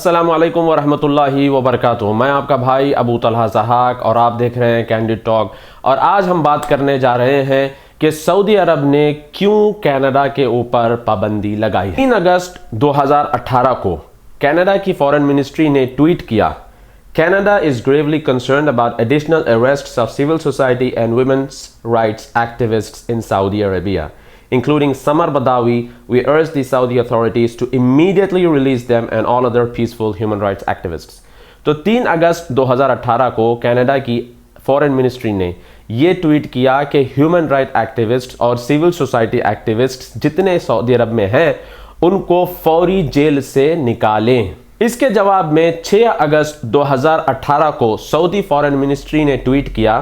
अस्सलामु अलैकुम वरहमतुल्लाहि वबरकातुहू। मैं आपका भाई अबू तलहा ज़हाक और आप देख रहे हैं कैंडिड टॉक। और आज हम बात करने जा रहे हैं कि सऊदी अरब ने क्यों कनाडा के ऊपर पाबंदी लगाई। 3 अगस्त 2018 को कनाडा की फॉरेन मिनिस्ट्री ने ट्वीट किया, Canada is gravely concerned about additional arrests of civil society and women's rights activists in Saudi Arabia, including Samar Badawi. We urge the Saudi authorities to immediately release them and all other peaceful human rights activists. तो 3 अगस्त 2018 को Canada की foreign ministry ने ये tweet किया कि human right activist और civil society activist जितने Saudi अरब में हैं उनको फौरी जेल से निकालें। इसके जवाब में 6 अगस्त 2018 को सऊदी फॉरेन मिनिस्ट्री ने ट्वीट किया,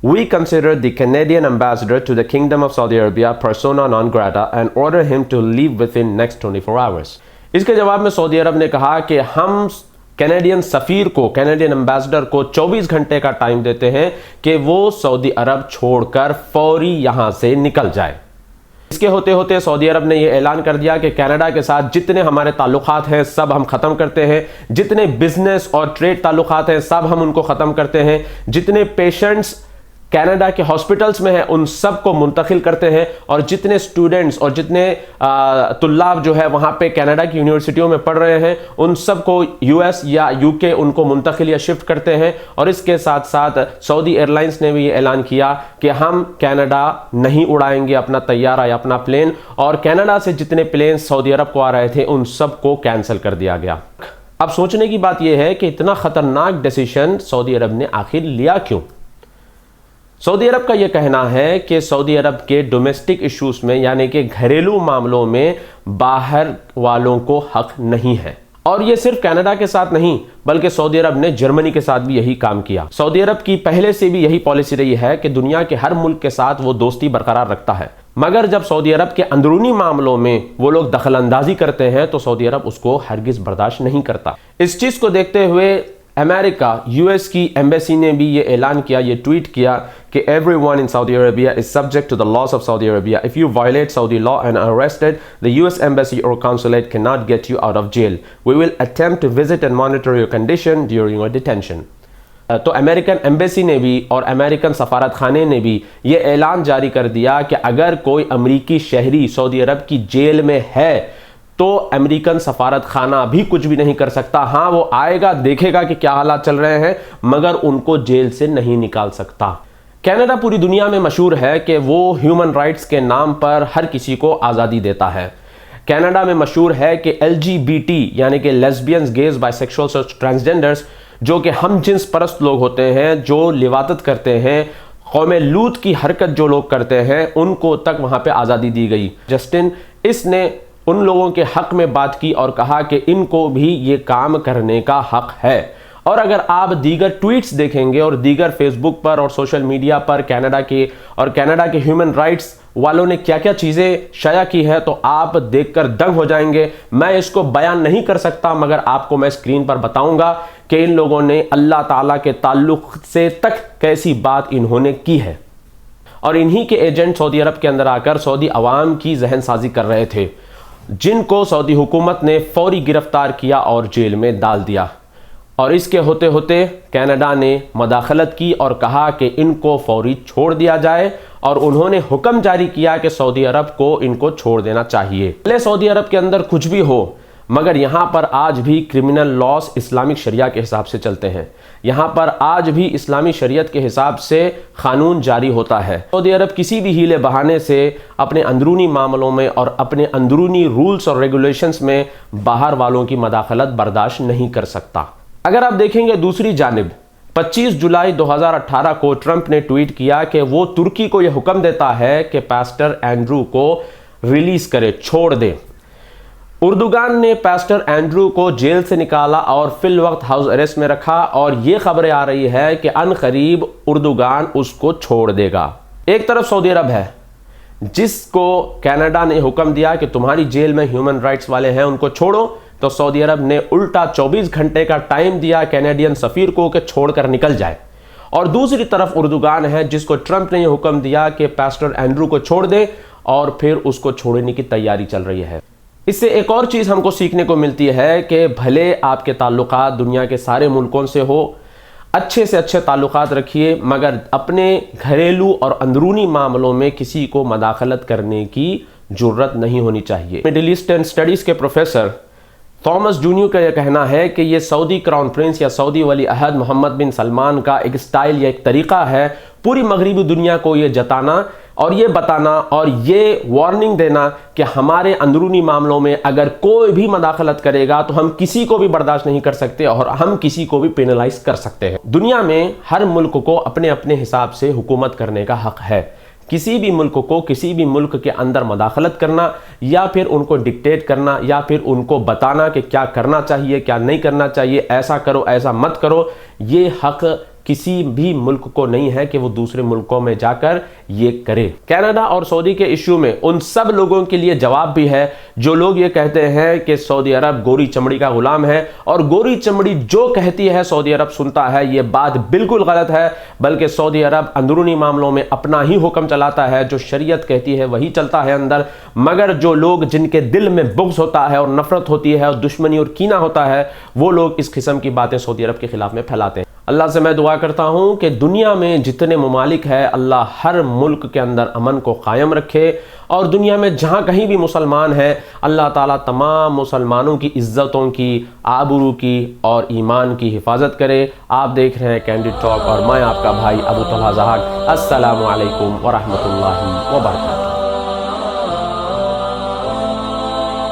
We consider the Canadian ambassador to the Kingdom of Saudi Arabia persona non grata and order him to leave within next 24 hours. इसके जवाब में सऊदी अरब ने कहा कि हम कैनेडियन सफ़ीर को, कैनेडियन एम्बेसडर को 24 घंटे का टाइम देते हैं कि वो सऊदी अरब छोड़कर फौरी यहां से निकल जाए। इसके होते होते सऊदी अरब ने यह ऐलान कर दिया कि कनाडा के साथ जितने हमारे ताल्लुकात हैं सब हम ख़त्म करते हैं, जितने बिजनेस और ट्रेड ताल्लुकात हैं सब हम उनको ख़त्म करते हैं, जितने पेशेंट्स कनाडा के हॉस्पिटल्स में हैं उन सब को मुंतकिल करते हैं, और जितने स्टूडेंट्स और जितने तुल्लाब जो है वहाँ पे कनाडा की यूनिवर्सिटियों में पढ़ रहे हैं उन सब को यूएस या यूके उनको मुंतकिल या शिफ्ट करते हैं। और इसके साथ साथ सऊदी एयरलाइंस ने भी ये ऐलान किया कि हम कनाडा नहीं उड़ाएंगे अपना तैयारा या अपना प्लेन, और कनाडा से जितने प्लेन सऊदी अरब को आ रहे थे उन सब को कैंसिल कर दिया गया। अब सोचने की बात यह है कि इतना ख़तरनाक डिसीजन सऊदी अरब ने आखिर लिया क्यों। सऊदी अरब का यह कहना है कि सऊदी अरब के डोमेस्टिक इश्यूज में यानी कि घरेलू मामलों में बाहर वालों को हक नहीं है। और यह सिर्फ कनाडा के साथ नहीं बल्कि सऊदी अरब ने जर्मनी के साथ भी यही काम किया। सऊदी अरब की पहले से भी यही पॉलिसी रही है कि दुनिया के हर मुल्क के साथ वो दोस्ती बरकरार रखता है, मगर जब सऊदी अरब के अंदरूनी मामलों में वो लोग दखल अंदाजी करते हैं तो सऊदी अरब उसको हरगिज बर्दाश्त नहीं करता। इस चीज को देखते हुए अमेरिका, यूएस की एम्बेसी ने भी ये ऐलान किया, ये ट्वीट किया कि everyone in Saudi Arabia is subject to the laws of Saudi Arabia. If you violate Saudi law and are arrested, the US embassy or consulate cannot get you out of jail. We will attempt to visit and monitor your condition during your detention. तो American embassy ने भी और American सफारत खाने ने भी ये ऐलान जारी कर दिया कि अगर कोई अमरीकी शहरी सऊदी अरब की जेल में है तो अमेरिकन सफारत खाना भी कुछ भी नहीं कर सकता। हाँ, वो आएगा, देखेगा कि क्या हालात चल रहे हैं, मगर उनको जेल से नहीं निकाल सकता। कनाडा पूरी दुनिया में मशहूर है कि वो ह्यूमन राइट्स के नाम पर हर किसी को आज़ादी देता है। कनाडा में मशहूर है कि LGBT यानी कि लेस्बियंस, गेज, बाइसेक्सुअल्स और ट्रांसजेंडर्स जो कि हम जिन्स परस्त लोग होते हैं, जो लिवातत करते हैं, कौमे लूत की हरकत जो लोग करते हैं, उनको तक वहाँ पे आज़ादी दी गई। जस्टिन इसने उन लोगों के हक में बात की और कहा कि इनको भी ये काम करने का हक है। और अगर आप दीगर ट्वीट्स देखेंगे और दीगर फेसबुक पर और सोशल मीडिया पर कनाडा के ह्यूमन राइट्स वालों ने क्या क्या चीज़ें शाया की है तो आप देखकर दंग हो जाएंगे। मैं इसको बयान नहीं कर सकता, मगर आपको मैं स्क्रीन पर बताऊंगा कि इन लोगों ने अल्लाह ताला के ताल्लुक से तक कैसी बात इन्होंने की है। और इन्हीं के एजेंट सऊदी अरब के अंदर आकर सऊदी अवाम की जहन साजी कर रहे थे, जिनको सऊदी हुकूमत ने फौरी गिरफ्तार किया और जेल में डाल दिया। और इसके होते होते कनाडा ने मदाखलत की और कहा कि इनको फौरी छोड़ दिया जाए, और उन्होंने हुक्म जारी किया कि सऊदी अरब को इनको छोड़ देना चाहिए। पहले सऊदी अरब के अंदर कुछ भी हो, मगर यहाँ पर आज भी क्रिमिनल लॉस इस्लामिक शरिया के हिसाब से चलते हैं। यहाँ पर आज भी इस्लामी शरीयत के हिसाब से कानून जारी होता है। सऊदी अरब किसी भी हीले बहाने से अपने अंदरूनी मामलों में और अपने अंदरूनी रूल्स और रेगुलेशंस में बाहर वालों की मदाखलत बर्दाश्त नहीं कर सकता। अगर आप देखेंगे दूसरी जानिब 25 जुलाई 2018 को ट्रंप ने ट्वीट किया कि वो तुर्की को यह हुक्म देता है कि पास्टर एंड्रू को रिलीज करे, छोड़ दे। उर्दुगान ने पास्टर एंड्रू को जेल से निकाला और फिल वक्त हाउस अरेस्ट में रखा, और ये खबरें आ रही है कि अनकरीब उर्दुगान उसको छोड़ देगा। एक तरफ सऊदी अरब है जिसको कनाडा ने हुक्म दिया कि तुम्हारी जेल में ह्यूमन राइट्स वाले हैं उनको छोड़ो, तो सऊदी अरब ने उल्टा 24 घंटे का टाइम दिया कैनेडियन सफीर को कि छोड़कर निकल जाए। और दूसरी तरफ उर्दुगान है जिसको ट्रंप ने यह हुक्म दिया कि पास्टर एंड्रू को छोड़ दे, और फिर उसको छोड़ने की तैयारी चल रही है। इससे एक और चीज़ हमको सीखने को मिलती है कि भले आपके ताल्लुकात दुनिया के सारे मुल्कों से हो, अच्छे से अच्छे ताल्लुकात रखिए, मगर अपने घरेलू और अंदरूनी मामलों में किसी को मदाखलत करने की ज़रूरत नहीं होनी चाहिए। मिडिल ईस्टर्न स्टडीज़ के प्रोफेसर थॉमस जूनियर का यह कहना है कि ये सऊदी क्राउन प्रिंस या सऊदी वली अहद मोहम्मद बिन सलमान का एक स्टाइल या एक तरीक़ा है पूरी मगरबी दुनिया को ये जताना और ये बताना और ये वार्निंग देना कि हमारे अंदरूनी मामलों में अगर कोई भी मदाखलत करेगा तो हम किसी को भी बर्दाश्त नहीं कर सकते और हम किसी को भी पेनलाइज कर सकते हैं। दुनिया में हर मुल्क को अपने अपने हिसाब से हुकूमत करने का हक है। किसी भी मुल्क को किसी भी मुल्क के अंदर मदाखलत करना या फिर उनको डिक्टेट करना या फिर उनको बताना कि क्या करना चाहिए क्या नहीं करना चाहिए, ऐसा करो ऐसा मत करो, ये हक किसी भी मुल्क को नहीं है कि वो दूसरे मुल्कों में जाकर ये करे। कनाडा और सऊदी के इश्यू में उन सब लोगों के लिए जवाब भी है जो लोग ये कहते हैं कि सऊदी अरब गोरी चमड़ी का गुलाम है और गोरी चमड़ी जो कहती है सऊदी अरब सुनता है। ये बात बिल्कुल गलत है, बल्कि सऊदी अरब अंदरूनी मामलों में अपना ही हुक्म चलाता है, जो शरीयत कहती है वही चलता है अंदर। मगर जो लोग जिनके दिल में बुग़्ज़ होता है और नफरत होती है और दुश्मनी और कीना होता है, वो लोग इस किस्म की बातें सऊदी अरब के खिलाफ में फैलाते हैं। अल्लाह से मैं दुआ करता हूँ कि दुनिया में जितने ममालिक है अल्लाह हर मुल्क के अंदर अमन को कायम रखे और दुनिया में जहाँ कहीं भी मुसलमान है अल्लाह ताला तमाम मुसलमानों की इज़्ज़तों की, आबरू की और ईमान की हिफाजत करे। आप देख रहे हैं कैंडिड टॉक और मैं आपका भाई अबू तलहा ज़हाक। अस्सलामु अलैकुम व रहमतुल्लाहि व बरकातुहू।